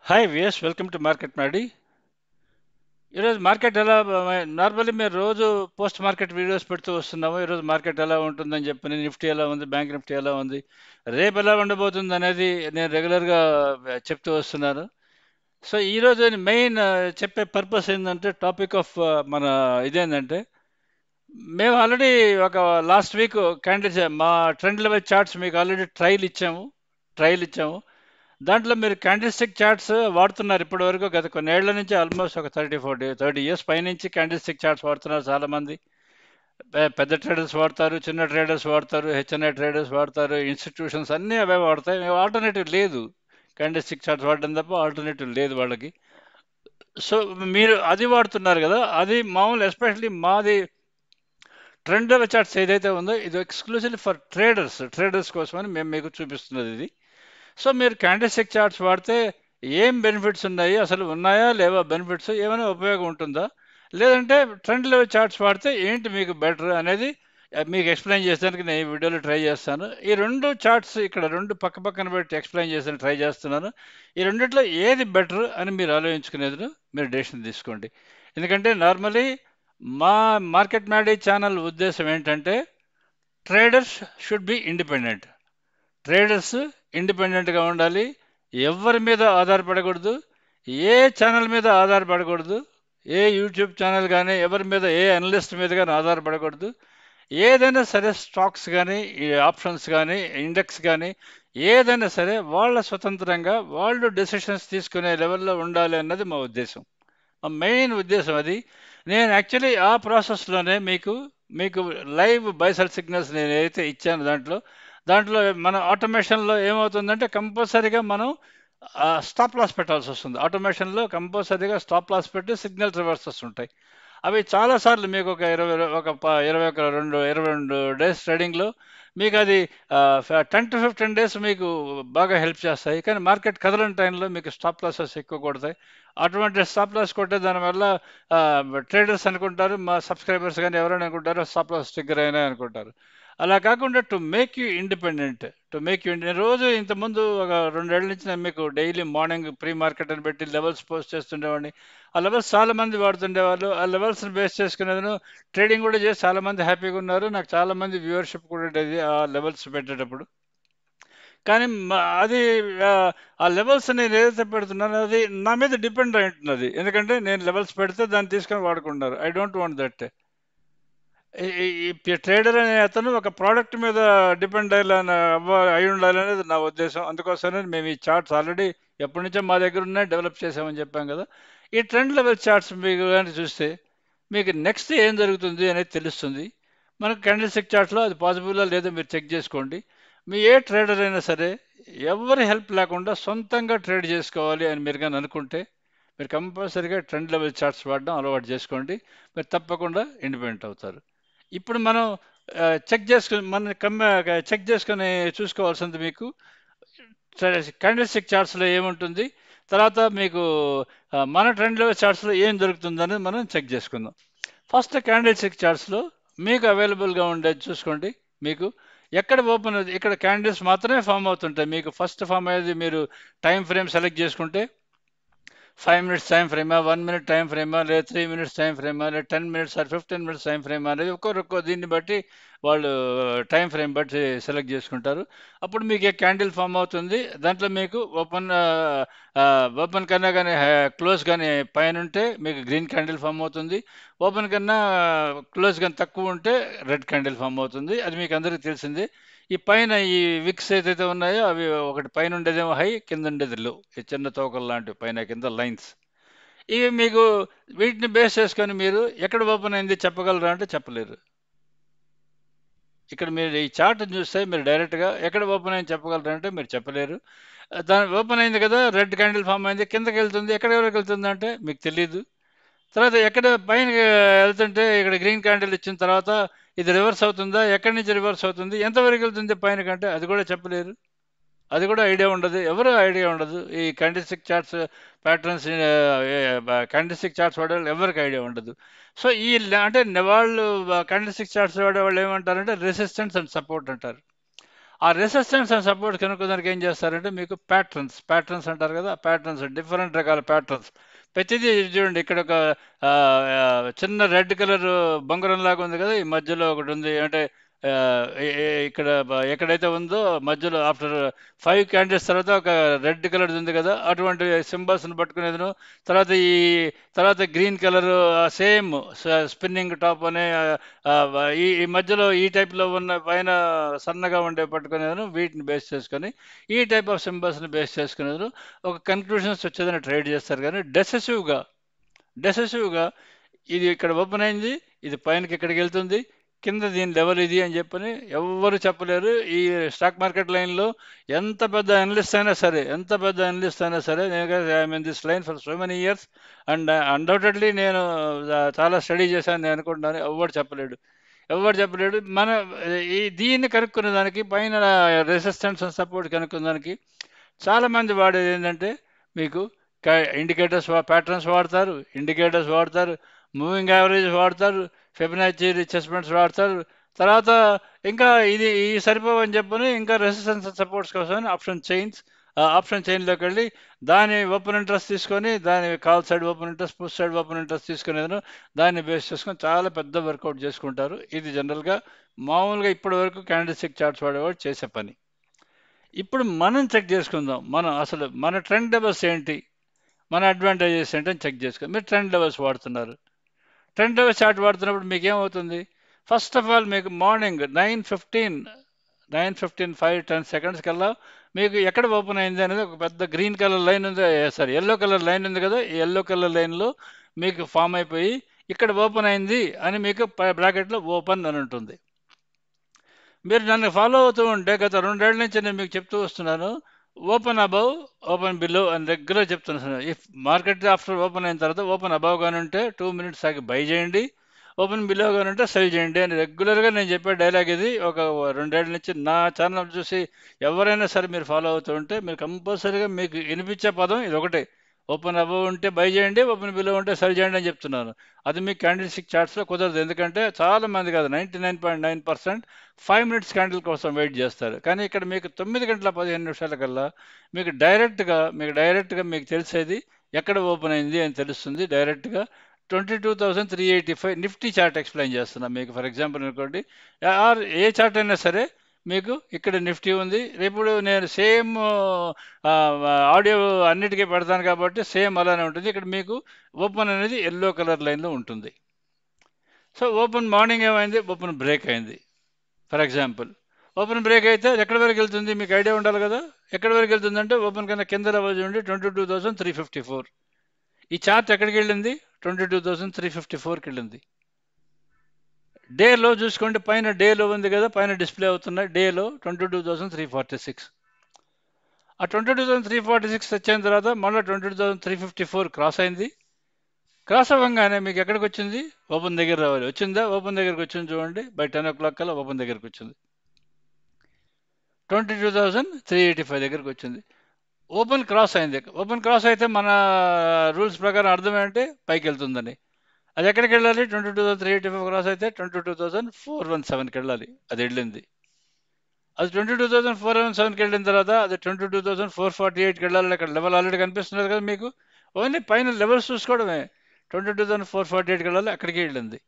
Hi VS, welcome to market Maddy. ఈరోజు market ఎలా normally మేము రోజు పోస్ట్ మార్కెట్ వీడియోస్ పెడుతూ వస్తున్నాము. ఈరోజు మార్కెట్ ఎలా ఉంటుందని చెప్పి నిఫ్టీ ఎలా ఉంది, బ్యాంక్ నిఫ్టీ ఎలా ఉంది, రేపు ఎలా ఉండబోతుంది అనేది నేను రెగ్యులర్గా చెప్తూ వస్తున్నాను. సో ఈరోజు మెయిన్ చెప్పే పర్పస్ ఏంటంటే టాపిక్ ఆఫ్ మన ఇదేంటంటే మేము ఆల్రెడీ ఒక లాస్ట్ వీక్ క్యాండిల్స్ మా ట్రెండ్ లెవెల్ చార్ట్స్ మీకు ఆల్రెడీ ట్రయల్ ఇచ్చాము. దాంట్లో మీరు క్యాండిల్స్టిక్ చార్ట్స్ వాడుతున్నారు ఇప్పటివరకు. గత కొన్నేళ్ల నుంచి ఆల్మోస్ట్ ఒక 30 ఇయర్స్ పైనుంచి క్యాండిల్స్టిక్ చార్ట్స్ వాడుతున్నారు చాలామంది. పెద్ద ట్రేడర్స్ వాడతారు, చిన్న ట్రేడర్స్ వాడతారు, హెచ్ఎన్ఐ ట్రేడర్స్ వాడతారు, ఇన్స్టిట్యూషన్స్ అన్నీ అవే వాడతాయి. ఆల్టర్నేటివ్ లేదు, క్యాండిల్స్టిక్ చార్ట్స్ వాడడం తప్ప ఆల్టర్నేటివ్ లేదు వాళ్ళకి. సో మీరు అది వాడుతున్నారు కదా, అది మామూలు ఎస్పెషల్లీ మాది ట్రెండ్ చార్ట్స్ ఏదైతే ఉందో ఇది ఎక్స్క్లూజివ్లీ ఫర్ ట్రేడర్స్ కోసమని మేము మీకు చూపిస్తున్నది ఇది. సో మీరు క్యాండిల్స్టిక్ చార్ట్స్ వాడితే ఏం బెనిఫిట్స్ ఉన్నాయి, అసలు ఉన్నాయా లేవా, బెనిఫిట్స్ ఏమైనా ఉపయోగం ఉంటుందా, లేదంటే ట్రెండ్ లెవెల్ చార్ట్స్ వాడితే ఏంటి మీకు బెటర్ అనేది మీకు ఎక్స్ప్లెయిన్ చేసేందుకు నేను ఈ వీడియోలో ట్రై చేస్తాను. ఈ రెండు చార్ట్స్ ఇక్కడ రెండు పక్క పక్కన పెట్టి ఎక్స్ప్లెయిన్ చేసేందుకు ట్రై చేస్తున్నాను. ఈ రెండిట్లో ఏది బెటర్ అని మీరు ఆలోచించుకునేది మీరు డెసిషన్ తీసుకోండి. ఎందుకంటే నార్మలీ మా మార్కెట్ మ్యాడీ ఛానల్ ఉద్దేశం ఏంటంటే traders should be independent. Traders ఇండిపెండెంట్గా ఉండాలి, ఎవరి మీద ఆధారపడకూడదు, ఏ ఛానల్ మీద ఆధారపడకూడదు, ఏ యూట్యూబ్ ఛానల్ కానీ ఎవరి మీద, ఏ అనలిస్ట్ మీద కానీ ఆధారపడకూడదు. ఏదైనా సరే స్టాక్స్ కానీ, ఈ ఆప్షన్స్ కానీ, ఇండెక్స్ కానీ ఏదైనా సరే వాళ్ళ స్వతంత్రంగా వాళ్ళు డెసిషన్స్ తీసుకునే లెవెల్లో ఉండాలి అన్నది మా ఉద్దేశం. మా మెయిన్ ఉద్దేశం అది. నేను యాక్చువల్లీ ఆ ప్రాసెస్లోనే మీకు మీకు లైవ్ బైసల్ సిగ్నల్స్ నేను ఏదైతే ఇచ్చాను దాంట్లో మన ఆటోమేషన్లో ఏమవుతుందంటే కంపల్సరీగా మనం స్టాప్ లాస్ పెట్టాల్సి వస్తుంది. ఆటోమేషన్లో కంపల్సరీగా స్టాప్ లాస్ పెట్టి సిగ్నల్ రివర్సెస్ ఉంటాయి. అవి చాలాసార్లు మీకు ఒక 22 డేస్ ట్రేడింగ్లో మీకు అది 10 to 15 డేస్ మీకు బాగా హెల్ప్ చేస్తాయి. కానీ మార్కెట్ కదలని టైంలో మీకు స్టాప్ లాసెస్ ఎక్కువ కొడతాయి. అటువంటి స్టాప్ లాస్ కొట్టే దానివల్ల ట్రేడర్స్ అనుకుంటారు, మా సబ్స్క్రైబర్స్ కానీ ఎవరైనా అనుకుంటారు స్టాప్ లాస్ ట్రిగ్గర్ అయినా అనుకుంటారు. అలా కాకుండా టు మేక్ యూ రోజు ఇంతకుముందు ఒక 2 ఏళ్ల నుంచి నేను మీకు డైలీ మార్నింగ్ ప్రీ మార్కెట్ అని పెట్టి లెవెల్స్ పోస్ట్ చేస్తుండేవాడిని. ఆ లెవెల్స్ చాలామంది వాడుతుండేవాళ్ళు. ఆ లెవెల్స్ని బేస్ చేసుకునేది ట్రేడింగ్ కూడా చేసి చాలామంది హ్యాపీగా ఉన్నారు. నాకు చాలామంది వ్యూవర్షిప్ కూడా ఉండేది ఆ లెవెల్స్ పెట్టేటప్పుడు. కానీ అది ఆ, ఆ లెవెల్స్ నేను ఏదైతే పెడుతున్నానో అది నా మీద డిపెండ్ అయి ఉంటున్నది. ఎందుకంటే నేను లెవెల్స్ పెడితే దాన్ని తీసుకొని వాడుకుంటున్నారు. I don't want that. ఈ ట్రేడర్ అనే అతను ఒక ప్రోడక్ట్ మీద డిపెండ్ అయి ఉండాలనేది నా ఉద్దేశం. అందుకోసమే మేము ఈ చార్ట్స్ ఆల్రెడీ ఎప్పటి నుంచో మా దగ్గర ఉన్నాయి, డెవలప్ చేసామని చెప్పాం కదా. ఈ ట్రెండ్ లెవెల్ చార్ట్స్ మీకు కానీ చూస్తే మీకు నెక్స్ట్ ఏం జరుగుతుంది అనేది తెలుస్తుంది. మనకు క్యాండిల్స్టిక్ చార్ట్స్లో అది పాసిబుల్లా లేదో మీరు చెక్ చేసుకోండి. మీ ఏ ట్రేడర్ అయినా సరే ఎవరి హెల్ప్ లేకుండా సొంతంగా ట్రేడ్ చేసుకోవాలి అని మీరు కానీ అనుకుంటే మీరు కంపల్సరీగా ట్రెండ్ లెవెల్ చార్ట్స్ వాడడం అలవాటు చేసుకోండి. మీరు తప్పకుండా ఇండిపెండెంట్ అవుతారు. ఇప్పుడు మనం చెక్ చేసుకొని చూసుకోవాల్సింది మీకు క్యాండిల్స్టిక్ చార్ట్స్లో ఏముంటుంది, తర్వాత మీకు మన ట్రెండ్ లెవెల్ చార్ట్స్లో ఏం దొరుకుతుందని మనం చెక్ చేసుకుందాం. ఫస్ట్ క్యాండిల్స్టిక్ చార్ట్స్లో మీకు అవైలబుల్గా ఉండేది చూసుకోండి. మీకు ఎక్కడ ఓపెన్ అవుతుంది, ఇక్కడ క్యాండిల్స్ మాత్రమే ఫామ్ అవుతుంటాయి. మీకు ఫస్ట్ ఫామ్ అయ్యేది మీరు టైం ఫ్రేమ్ సెలెక్ట్ చేసుకుంటే 5 minutes టైం ఫ్రేమా, 1 minute టైం ఫ్రేమా, లేదా 3 minutes టైం ఫ్రేమా, లేదా 10 minutes ఆర్ 15 minutes టైం ఫ్రేమా అనేది ఒక్కొక్క దీన్ని బట్టి వాళ్ళు టైం ఫ్రేమ్ బట్టి సెలెక్ట్ చేసుకుంటారు. అప్పుడు మీకు క్యాండిల్ ఫామ్ అవుతుంది. దాంట్లో మీకు ఓపెన్ కన్నా కానీ క్లోజ్ కానీ పైన ఉంటే మీకు గ్రీన్ క్యాండిల్ ఫామ్ అవుతుంది. ఓపెన్ కన్నా క్లోజ్ కానీ తక్కువ ఉంటే రెడ్ క్యాండిల్ ఫామ్ అవుతుంది. అది మీకు అందరికీ తెలిసిందే. ఈ పైన ఈ విక్స్ ఏదైతే ఉన్నాయో అవి ఒకటి పైన ఉండేదేమో హై, కింద ఉండేది లో, ఈ చిన్న తోకలు లాంటివి పైన కింద లైన్స్. ఇవి మీకు వీటిని బేస్ చేసుకొని మీరు ఎక్కడ ఓపెన్ అయింది చెప్పగలరా అంటే చెప్పలేరు. ఇక్కడ మీరు ఈ చార్ట్ చూస్తే మీరు డైరెక్ట్గా ఎక్కడ ఓపెన్ అయింది చెప్పగలరా అంటే మీరు చెప్పలేరు. దాని ఓపెన్ అయింది కదా, రెడ్ క్యాండిల్ ఫామ్ అయింది, కిందకి వెళ్తుంది, ఎక్కడ వరకు వెళ్తుంది అంటే మీకు తెలియదు. తర్వాత ఎక్కడ పైన వెళ్తుంటే ఇక్కడ గ్రీన్ క్యాండిల్ ఇచ్చిన తర్వాత ఇది రివర్స్ అవుతుందా, ఎక్కడి నుంచి రివర్స్ అవుతుంది, ఎంతవరకు వెళ్తుంది పైన కంటే అది కూడా చెప్పలేరు. అది కూడా ఐడియా ఉండదు, ఎవరు ఐడియా ఉండదు. ఈ candlestick charts patterns, candlestick charts వాడే వాళ్ళు ఎవరికి ఐడియా ఉండదు. సో అంటే వాళ్ళు క్యాండిల్స్టిక్ చార్ట్స్ వాడే వాళ్ళు ఏమంటారంటే రెసిస్టెన్స్ అండ్ సపోర్ట్ అంటారు. ఆ రెసిస్టెన్స్ అండ్ సపోర్ట్ కనుక్కోదానికి ఏం చేస్తారంటే మీకు ప్యాటర్న్స్ అంటారు కదా, ప్యాటర్న్స్ డిఫరెంట్ రకాల ప్యాటర్న్స్. ప్రతిదీ చూడండి, ఇక్కడ ఒక ఆ, ఆ, చిన్న రెడ్ కలర్ బొంగరం లాగా ఉంది కదా, ఈ మధ్యలో ఒకటి ఉంది అంటే ఆ, ఇక్కడ ఎక్కడైతే ఉందో మధ్యలో ఆఫ్టర్ 5 క్యాండిల్స్ తర్వాత ఒక రెడ్ కలర్ ఉంది కదా, అటువంటి సింబల్స్ని పట్టుకునేది. తర్వాత తర్వాత green colour same spinning top అనే ఈ మధ్యలో ఈ టైప్లో ఉన్న పైన సన్నగా ఉండే పట్టుకునేది, వీటిని బేస్ చేసుకొని ఈ టైప్ ఆఫ్ సింబల్స్ని బేస్ చేసుకునేది ఒక కన్క్లూషన్స్ వచ్చేదని ట్రేడ్ చేస్తారు. కానీ డెసెసివ్గా ఇది ఇక్కడ ఓపెన్ అయింది, ఇది పైనకి ఇక్కడికి వెళ్తుంది, కింద దీని లెవెల్ ఇది అని చెప్పని ఎవ్వరు చెప్పలేరు. ఈ స్టాక్ మార్కెట్ లైన్లో ఎంత పెద్ద అనలిస్ట్ అయినా సరే నేను I mean this line for so many years and undoubtedly నేను చాలా స్టడీ చేశాను నేను అనుకుంటున్నాను. ఎవరు చెప్పలేడు. దీన్ని కనుక్కునే దానికి, పైన రెసిస్టెన్స్ అండ్ సపోర్ట్ కనుక్కునే దానికి చాలామంది వాడేది ఏంటంటే మీకు ఇండికేటర్స్ వాడతారు, మూవింగ్ యావరేజ్ వాడతారు, ఫిబొనాచి రిట్రేస్మెంట్స్ వాడతారు. తర్వాత ఇంకా ఈ సరిపోవని చెప్పని ఇంకా రెసిస్టెన్స్ అండ్ సపోర్ట్స్ కోసం ఆప్షన్ చైన్లోకి వెళ్ళి దాని ఓపెన్ ఇంట్రెస్ట్ తీసుకొని, దాని call side open interest, push side open interest తీసుకునేది, దాన్ని బేస్ చేసుకొని చాలా పెద్ద వర్కౌట్ చేసుకుంటారు. ఇది జనరల్గా మామూలుగా ఇప్పటి వరకు క్యాండిల్స్టిక్ చార్ట్స్ వాడేవాడు చేసే పని. ఇప్పుడు మనం చెక్ చేసుకుందాం, అసలు మన ట్రెండ్ లెవెల్స్ ఏంటి, మన అడ్వాంటేజెస్ ఏంటని చెక్ చేసుకుందాం. మీరు ట్రెండ్ లెవెల్స్ వాడుతున్నారు, ట్రెండ్ లెవెల్స్ చార్ట్ వాడుతున్నప్పుడు మీకు ఏమవుతుంది? ఫస్ట్ ఆఫ్ ఆల్ మీకు మార్నింగ్ 9:15 5-10 సెకండ్స్ కల్లా మీకు ఎక్కడ ఓపెన్ అయింది అనేది ఒక పెద్ద గ్రీన్ కలర్ లైన్ ఉంది, సారీ ఎల్లో కలర్ లైన్ ఉంది కదా, ఈ ఎల్లో కలర్ లైన్లో మీకు ఫామ్ అయిపోయి ఇక్కడ ఓపెన్ అయింది అని మీకు బ్రాకెట్లో ఓపెన్ అని ఉంటుంది. మీరు నన్ను ఫాలో అవుతూ ఉంటే గత 2 ఏళ్ల నుంచి నేను మీకు చెప్తూ వస్తున్నాను, ఓపెన్ అబవ్, ఓపెన్ బిలో అని రెగ్యులర్ చెప్తున్నాను. ఇఫ్ మార్కెట్ ఆఫ్టర్ ఓపెన్ అయిన తర్వాత ఓపెన్ అబవ్ గాని ఉంటే 2 మినిట్స్ ఆగి బై చేయండి, ఓపెన్ బిలో గాని ఉంటే సెల్ చేయండి అని రెగ్యులర్గా నేను చెప్పే డైలాగ్ ఇది. ఒక 2 ఏళ్ల నుంచి నా ఛానల్ చూసి ఎవరైనా సరే మీరు ఫాలో అవుతూ ఉంటే మీరు కంపల్సరీగా మీకు వినిపించే పదం ఇది ఒకటే, ఓపెన్ అబవ్ ఉంటే బై చేయండి, ఓపెన్ బిలో ఉంటే సెల్ చేయండి అని చెప్తున్నాను. అది మీ క్యాండిల్స్టిక్ చార్ట్స్లో కుదరదు, ఎందుకంటే చాలా మంది కాదు 99.9% 5 మినిట్స్ క్యాండిల్ కోసం వెయిట్ చేస్తారు. కానీ ఇక్కడ మీకు 9:15 కల్లా మీకు డైరెక్ట్గా మీకు తెలిసేది ఎక్కడ ఓపెన్ అయింది అని తెలుస్తుంది. డైరెక్ట్గా 22,385 నిఫ్టీ చార్ట్ ఎక్స్ప్లెయిన్ చేస్తున్నా మీకు. ఫర్ ఎగ్జాంపుల్ అనుకోండి, ఆర్ ఏ చార్ట్ అయినా సరే మీకు ఇక్కడ నిఫ్టీ ఉంది. ఇప్పుడు నేను సేమ్ ఆడియో అన్నిటికీ పెడతాను కాబట్టి సేమ్ అలానే ఉంటుంది. ఇక్కడ మీకు ఓపెన్ అనేది ఎల్లో కలర్ లైన్లో ఉంటుంది. సో ఓపెన్ మార్నింగ్ ఏమైంది, ఓపెన్ బ్రేక్ అయింది. ఫర్ ఎగ్జాంపుల్ ఓపెన్ బ్రేక్ అయితే అది ఎక్కడి వరకు వెళ్తుంది మీకు ఐడియా ఉండాలి కదా. ఎక్కడి వరకు వెళ్తుందంటే ఓపెన్ కన్నా కింద లెవెల్ ఉండి 22,354. ఈ చార్ట్ ఎక్కడికి వెళ్ళింది, 22,354కి వెళ్ళింది. డేలో చూసుకోండి, పైన డేలో ఉంది కదా, పైన డిస్ప్లే అవుతున్నాయి డేలో 22,346. ఆ 22,346 వచ్చిన తర్వాత మళ్ళీ 22,354 క్రాస్ అయింది. క్రాస్ అవ్వగానే మీకు ఎక్కడికి వచ్చింది, ఓపెన్ దగ్గర రావాలి. వచ్చిందా, ఓపెన్ దగ్గరికి వచ్చింది చూడండి, బై 10 o'clock కల్లా ఓపెన్ దగ్గరికి వచ్చింది, 22,385 దగ్గరికి వచ్చింది. ఓపెన్ క్రాస్ అయింది. ఓపెన్ క్రాస్ అయితే మన రూల్స్ ప్రకారం అర్థం ఏంటంటే పైకి వెళ్తుందని. అది ఎక్కడికి వెళ్ళాలి, 22,385 క్రాస్ అయితే 22,417కి వెళ్ళాలి. అది వెళ్ళింది. అది 22,417కి వెళ్ళిన తర్వాత అది 22,448కి వెళ్ళాలి. అక్కడ లెవెల్ ఆల్రెడీ కనిపిస్తున్నారు కదా మీకు, ఓన్లీ పైన లెవెల్స్ చూసుకోవడమే. 22,448కి వెళ్ళాలి, అక్కడికి వెళ్ళింది.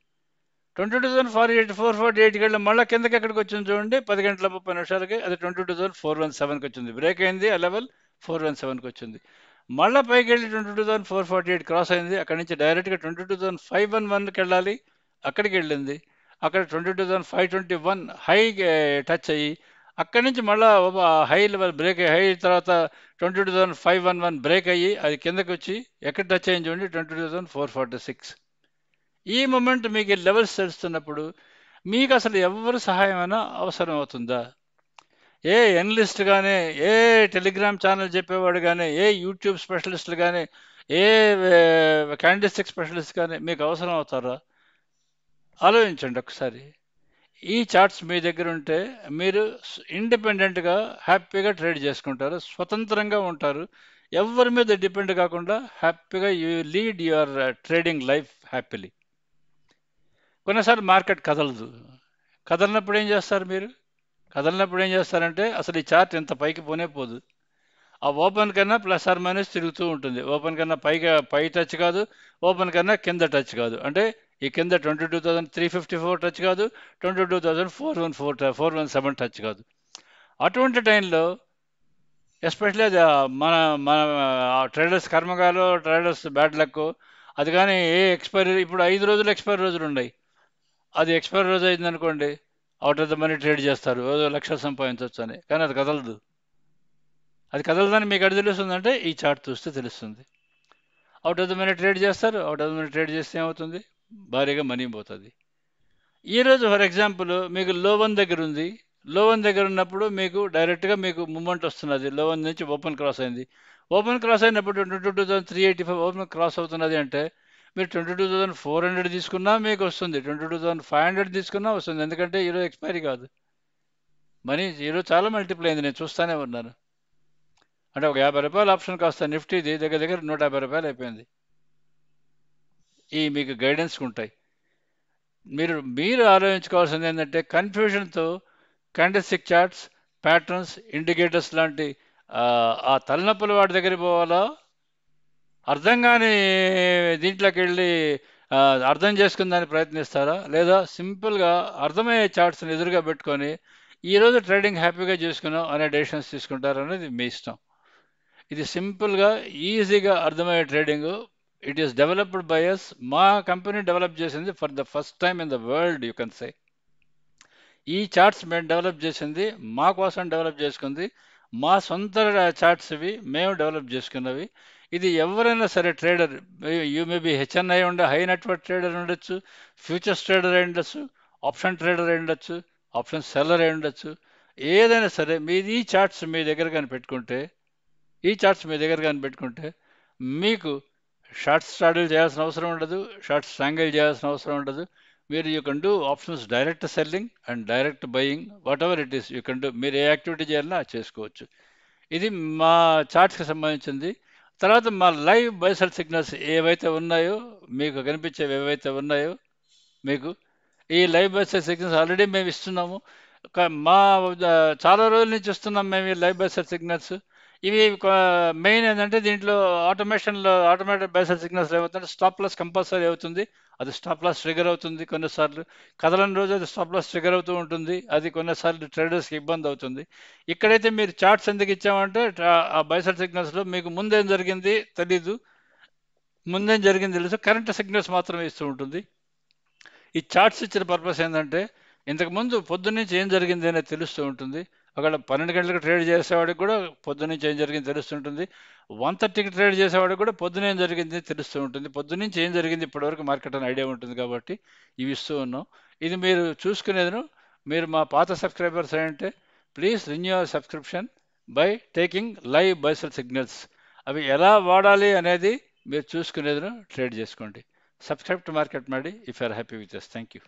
22,448కి వెళ్ళి మళ్ళీ కిందకి ఎక్కడికి వచ్చింది చూడండి, 10:30 అది 22,417కి వచ్చింది. బ్రేక్ అయింది, ఆ లెవెల్ 417కి వచ్చింది. మళ్ళీ పైకి వెళ్ళి 22,448 క్రాస్ అయింది. అక్కడి నుంచి డైరెక్ట్గా 22,511కి వెళ్ళాలి, అక్కడికి వెళ్ళింది. అక్కడ 22,521 హై టచ్ అయ్యి అక్కడి నుంచి మళ్ళీ హై లెవెల్ బ్రేక్ అయ్యి, హై తర్వాత 22,511 బ్రేక్ అయ్యి అది కిందకి వచ్చి ఎక్కడ టచ్ అయ్యింది చూడండి, 22,446. ఈ మూమెంట్ మీకు లెవెల్స్ తెలుస్తున్నప్పుడు మీకు అసలు ఎవరు సహాయమైనా అవసరం అవుతుందా? ఏ ఎనలిస్ట్ కానీ, ఏ టెలిగ్రామ్ ఛానల్ చెప్పేవాడు కానీ, ఏ యూట్యూబ్ స్పెషలిస్టులు కానీ, ఏ క్యాండిల్స్టిక్ స్పెషలిస్ట్ కానీ మీకు అవసరం అవుతారా? ఆలోచించండి ఒకసారి. ఈ చార్ట్స్ మీ దగ్గర ఉంటే మీరు ఇండిపెండెంట్గా హ్యాపీగా ట్రేడ్ చేసుకుంటారు, స్వతంత్రంగా ఉంటారు, ఎవరి మీద డిపెండ్ కాకుండా హ్యాపీగా you lead your trading life happily. కొన్నిసార్లు మార్కెట్ కదలదు, కదలనప్పుడు ఏం చేస్తారు మీరు? కదలనప్పుడు ఏం చేస్తారంటే అసలు ఈ చార్ట్ ఇంత పైకి పోనే పోదు. ఆ ఓపెన్ కన్నా ప్లస్ ఆర్ మైనస్ తిరుగుతూ ఉంటుంది. ఓపెన్ కన్నా పై టచ్ కాదు, ఓపెన్ కన్నా కింద టచ్ కాదు. అంటే ఈ కింద 22,354 టచ్ కాదు, 22,417 టచ్ కాదు. అటువంటి టైంలో ఎస్పెషల్లీ అది మన మన ట్రేడర్స్ కర్మగాలో, ట్రేడర్స్ బ్యాడ్ లక్. అది కానీ ఏ ఎక్స్పైరీ, ఇప్పుడు 5 రోజులు ఎక్స్పైరీ రోజులు ఉన్నాయి. అది ఎక్స్పైరీ రోజు అయిందనుకోండి, out of the money trade చేస్తారు, ఏదో లక్షలు సంపాదించవచ్చు అని. కానీ అది కదలదు. అది కదలదని మీకు ఎక్కడ తెలుస్తుందంటే ఈ చార్ట్ చూస్తే తెలుస్తుంది. Out of the money trade చేస్తారు, out of the money trade చేస్తే ఏమవుతుంది, భారీగా మనీ పోతుంది. ఈరోజు ఫర్ ఎగ్జాంపుల్ మీకు లో వన్ దగ్గర ఉంది. లో వన్ దగ్గర ఉన్నప్పుడు మీకు డైరెక్ట్గా మీకు మూమెంట్ వస్తున్నది. లో వన్ నుంచి ఓపెన్ క్రాస్ అయింది. ఓపెన్ క్రాస్ అయినప్పుడు 22,385 ఓపెన్ క్రాస్ అవుతున్నది అంటే మీరు 22,400 తీసుకున్నా మీకు వస్తుంది, 22,500 తీసుకున్నా వస్తుంది. ఎందుకంటే ఈరోజు ఎక్స్పైరీ కాదు. మనీ ఈరోజు చాలా మల్టిప్లై అయింది, నేను చూస్తూనే ఉన్నాను. అంటే ఒక 50 రూపాయల ఆప్షన్ కాస్త నిఫ్టీది దగ్గర దగ్గర 150 రూపాయలు అయిపోయింది. ఈ మీకు గైడెన్స్ ఉంటాయి. మీరు ఆలోచించుకోవాల్సింది ఏంటంటే కన్ఫ్యూజన్తో క్యాండిల్స్టిక్ చార్ట్స్, ప్యాటర్న్స్, ఇండికేటర్స్ లాంటి ఆ తలనొప్పుల వాటి దగ్గర పోవాలా, అర్థం కాని దీంట్లోకి వెళ్ళి ఆ, అర్థం చేసుకుందానికి ప్రయత్నిస్తారా, లేదా సింపుల్గా అర్థమయ్యే చార్ట్స్ని ఎదురుగా పెట్టుకొని ఈరోజు ట్రేడింగ్ హ్యాపీగా చేసుకున్నాం అనే డెసిషన్స్ తీసుకుంటారు అనేది మీ ఇష్టం. ఇది సింపుల్గా ఈజీగా అర్థమయ్యే trading. It is developed by us. మా కంపెనీ డెవలప్ చేసింది for the first time in the world you can say. ఈ చార్ట్స్ మేము డెవలప్ చేసింది, మా కోసం డెవలప్ చేసుకుంది. మా సొంత చార్ట్స్ ఇవి, మేము డెవలప్ చేసుకున్నవి. ఇది ఎవరైనా సరే trader, you may be HNI high network trader ఉండొచ్చు, ఫ్యూచర్స్ ట్రేడర్ అయి ఉండొచ్చు, ఆప్షన్ ట్రేడర్ అయి ఉండొచ్చు, ఆప్షన్ సెల్లర్ అయి ఉండొచ్చు. ఏదైనా సరే మీది ఈ చార్ట్స్ మీ దగ్గర కానీ పెట్టుకుంటే, మీకు షార్ట్స్ స్ట్రాడిల్ చేయాల్సిన అవసరం ఉండదు, షార్ట్స్ స్ట్రాంగిల్ చేయాల్సిన అవసరం ఉండదు. మీరు you can do options direct selling and direct buying, what ever it is you can do. మీరు ఏ యాక్టివిటీ చేయాలన్నా అది చేసుకోవచ్చు. ఇది మా చార్ట్స్కి సంబంధించింది. తర్వాత మా లైవ్ బైసల్ సిగ్నల్స్ ఏవైతే ఉన్నాయో, మీకు కనిపించేవి ఏవైతే ఉన్నాయో, మీకు ఈ లైవ్ బైసల్ సిగ్నల్స్ ఆల్రెడీ మేము ఇస్తున్నాము. మా చాలా రోజుల నుంచి ఇస్తున్నాం మేము ఈ లైవ్ బైసల్ సిగ్నల్స్. ఇవి మెయిన్ ఏంటంటే దీంట్లో ఆటోమేటెడ్ బైసల్ సిగ్నల్స్ ఏమవుతుందంటే స్టాప్ లాస్ కంపల్సరీ అవుతుంది. అది స్టాప్ లాస్ ట్రిగర్ అవుతుంది కొన్నిసార్లు. కదలని రోజు అది స్టాప్ లాస్ ట్రిగర్ అవుతూ ఉంటుంది. అది కొన్నిసార్లు ట్రేడర్స్కి ఇబ్బంది అవుతుంది. ఇక్కడైతే మీరు చార్ట్స్ ఎందుకు ఇచ్చామంటే ఆ బైసల్ సిగ్నల్స్లో మీకు ముందేం జరిగింది తెలీదు, ముందేం జరిగింది తెలుసు, కరెంట్ సిగ్నల్స్ మాత్రమే ఇస్తూ ఉంటుంది. ఈ చార్ట్స్ ఇచ్చిన పర్పస్ ఏంటంటే ఇంతకుముందు పొద్దున్నుంచి ఏం జరిగింది అనేది తెలుస్తూ ఉంటుంది. ఒకవేళ 12 గంటలకు ట్రేడ్ చేసేవాడికి కూడా పొద్దున్నుంచి ఏం జరిగింది తెలుస్తుంటుంది. 1:30కి ట్రేడ్ చేసేవాడికి కూడా పొద్దున ఏం జరిగింది తెలుస్తూ ఉంటుంది. పొద్దున్నుంచి ఏం జరిగింది ఇప్పటివరకు మార్కెట్ అని ఐడియా ఉంటుంది కాబట్టి ఇవి ఇస్తూ ఉన్నాం. ఇది మీరు చూసుకునేది. మీరు మా పాత సబ్స్క్రైబర్స్ అంటే please renew your subscription by taking live buy sell signals. అవి ఎలా వాడాలి అనేది మీరు చూసుకునేది ట్రేడ్ చేసుకోండి. Subscribe to Market Madi if you are happy with us. Thank you.